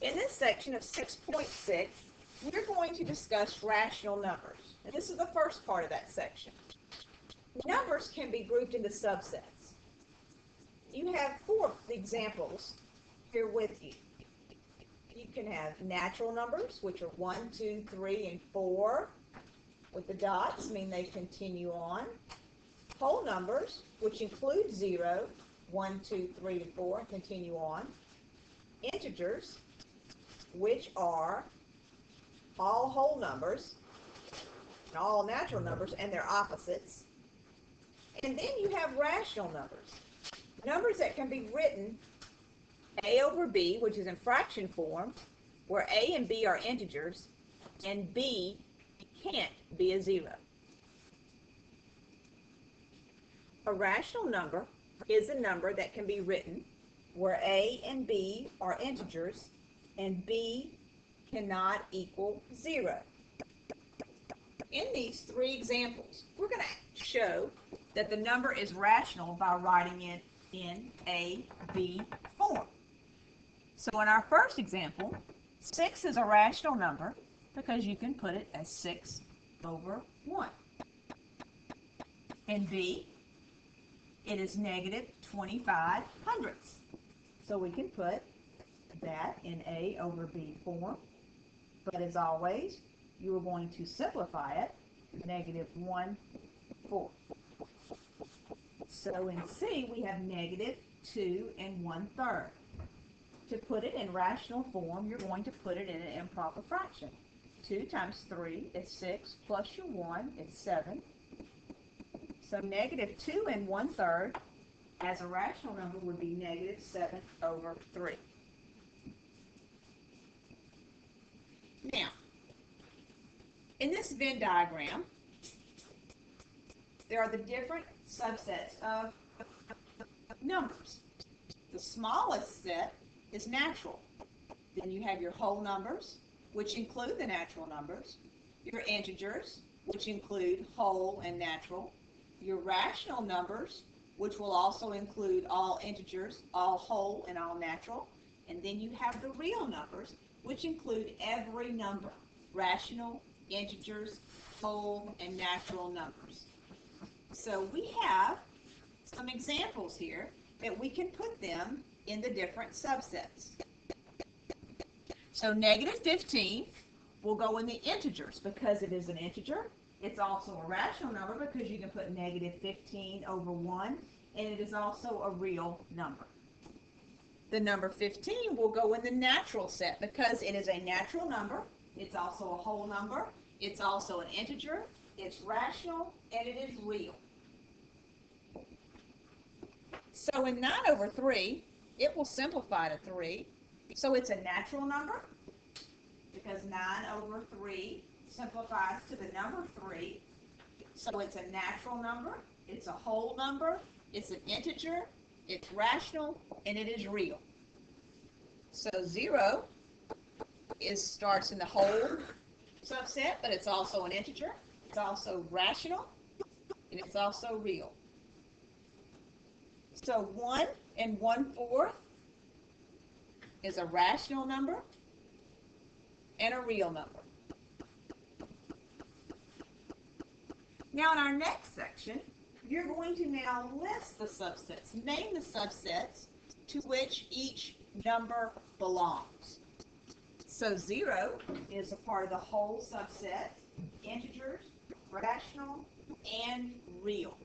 In this section of 6.6, we're going to discuss rational numbers. And this is the first part of that section. Numbers can be grouped into subsets. You have 4 examples here with you. You can have natural numbers, which are 1, 2, 3, and 4, with the dots, mean they continue on. Whole numbers, which include 0, 1, 2, 3, and 4, and continue on. Integers, which are all whole numbers and all natural numbers and their opposites. And then you have rational numbers. Numbers that can be written a over b, which is in fraction form, where a and b are integers, and b can't be a 0. A rational number is a number that can be written where a and b are integers, and b cannot equal 0. In these 3 examples, we're going to show that the number is rational by writing it in a, b form. So in our first example, 6 is a rational number because you can put it as 6 over 1. In b, it is negative 25 hundredths. So we can put that in a over b form. But as always, you are going to simplify it, negative 1/4. So in C, we have negative 2 1/3. To put it in rational form, you're going to put it in an improper fraction. 2 times 3 is 6, plus your 1 is 7. So negative 2 1/3 as a rational number would be negative 7 over 3. Now, in this Venn diagram, there are the different subsets of numbers. The smallest set is natural. Then you have your whole numbers, which include the natural numbers, your integers, which include whole and natural, your rational numbers, which will also include all integers, all whole, and all natural, and then you have the real numbers, which include every number, rational, integers, whole, and natural numbers. So we have some examples here that we can put them in the different subsets. So negative 15 will go in the integers because it is an integer. It's also a rational number because you can put negative 15 over 1, and it is also a real number. The number 15 will go in the natural set because it is a natural number. It's also a whole number. It's also an integer. It's rational, and it is real. So in 9 over 3, it will simplify to 3. So it's a natural number because 9 over 3 simplifies to the number 3. So it's a natural number. It's a whole number. It's an integer. It's rational, and it is real. So 0 starts in the whole subset, but it's also an integer. It's also rational, and it's also real. So 1 1/4 is a rational number and a real number. Now in our next section, you're going to now list the subsets. Name the subsets to which each number belongs. So 0 is a part of the whole subset, integers, rational, and real.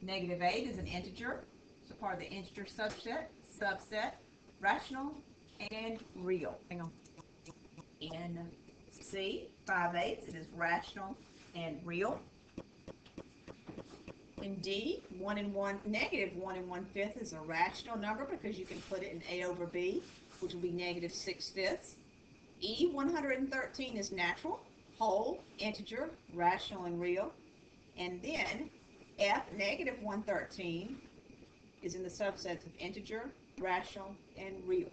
Negative 8 is an integer. It's a part of the integer subset, rational, and real. Hang on. In C, 5/8, it is rational and real. In D, negative 1 1/5 is a rational number because you can put it in A over B, which will be negative 6/5. E, 113 is natural, whole, integer, rational, and real. And then F, negative 113, is in the subsets of integer, rational, and real.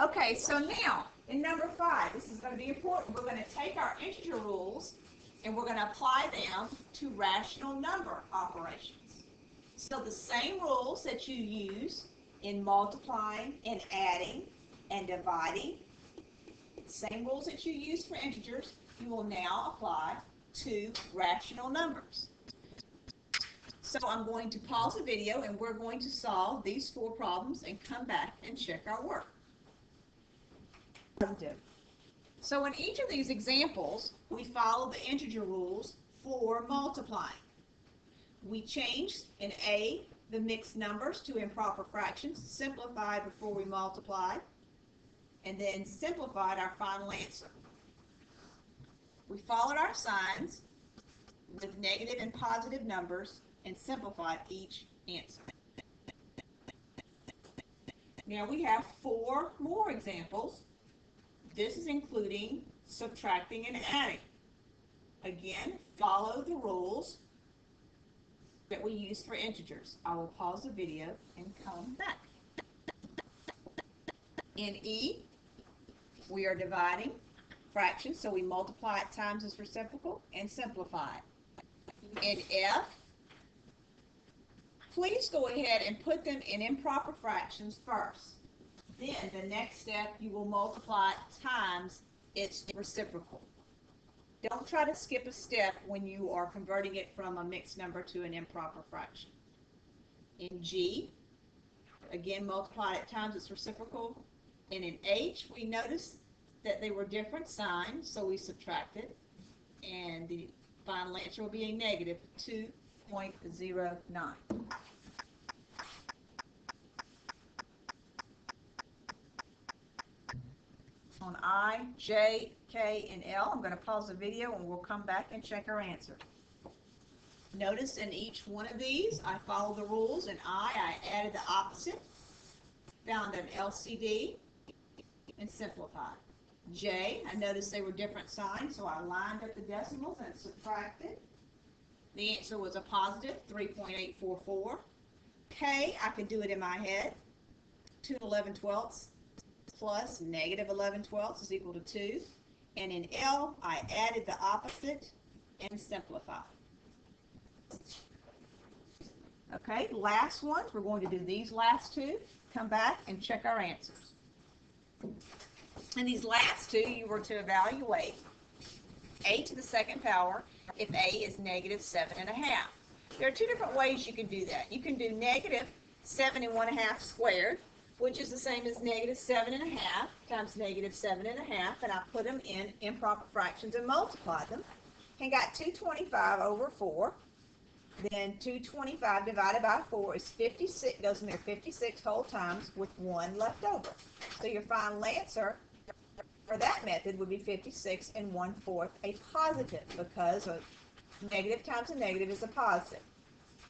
Okay, so now, in number 5, this is going to be important. We're going to take our integer rules and we're going to apply them to rational number operations. So the same rules that you use in multiplying and adding and dividing, same rules that you use for integers, you will now apply to rational numbers. So I'm going to pause the video and we're going to solve these 4 problems and come back and check our work. So in each of these examples, we follow the integer rules for multiplying. We changed in A, the mixed numbers to improper fractions, simplified before we multiplied, and then simplified our final answer. We followed our signs with negative and positive numbers and simplified each answer. Now we have 4 more examples. This is including subtracting and adding. Again, follow the rules that we use for integers. I will pause the video and come back. In E, we are dividing fractions, so we multiply it times its reciprocal and simplify it. In F, please go ahead and put them in improper fractions first. Then the next step, you will multiply it times its reciprocal. Don't try to skip a step when you are converting it from a mixed number to an improper fraction. In G, again, multiply it times its reciprocal. And in H, we noticed that they were different signs, so we subtracted. And the final answer will be a negative 2.09. On I, J, K, and L, I'm going to pause the video and we'll come back and check our answer. Notice in each one of these, I followed the rules. In I added the opposite, found an LCD, and simplified. J, I noticed they were different signs, so I lined up the decimals and subtracted. The answer was a positive 3.844. K, I could do it in my head. 2 11/12 plus negative 11/12 is equal to 2. And in L, I added the opposite and simplified. Okay, last ones. We're going to do these last 2. Come back and check our answers. In these last 2, you were to evaluate a to the second power if a is negative 7.5. There are 2 different ways you can do that. You can do negative 7 1/2 squared, which is the same as negative 7.5 times negative 7.5, and I put them in improper fractions and multiplied them, and got 225 over 4. Then 225 divided by 4 is 56, goes in there 56 whole times with 1 left over. So your final answer for that method would be 56 1/4, a positive, because a negative times a negative is a positive.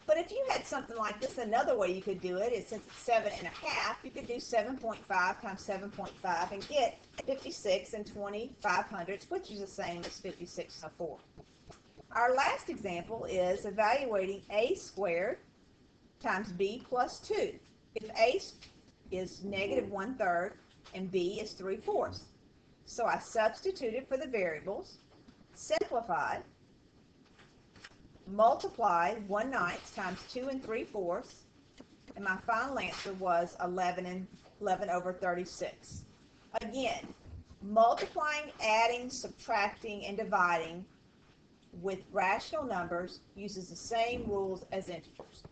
But if you had something like this, another way you could do it is, since it's 7.5, you could do 7.5 times 7.5 and get 56 2500ths, which is the same as 56/4. Our last example is evaluating a squared times b plus 2. If a is negative 1/3 and b is 3/4. So I substituted for the variables, simplified, multiplied 1/9 times 2 3/4, and my final answer was 11 over 36. Again, multiplying, adding, subtracting, and dividing with rational numbers uses the same rules as integers.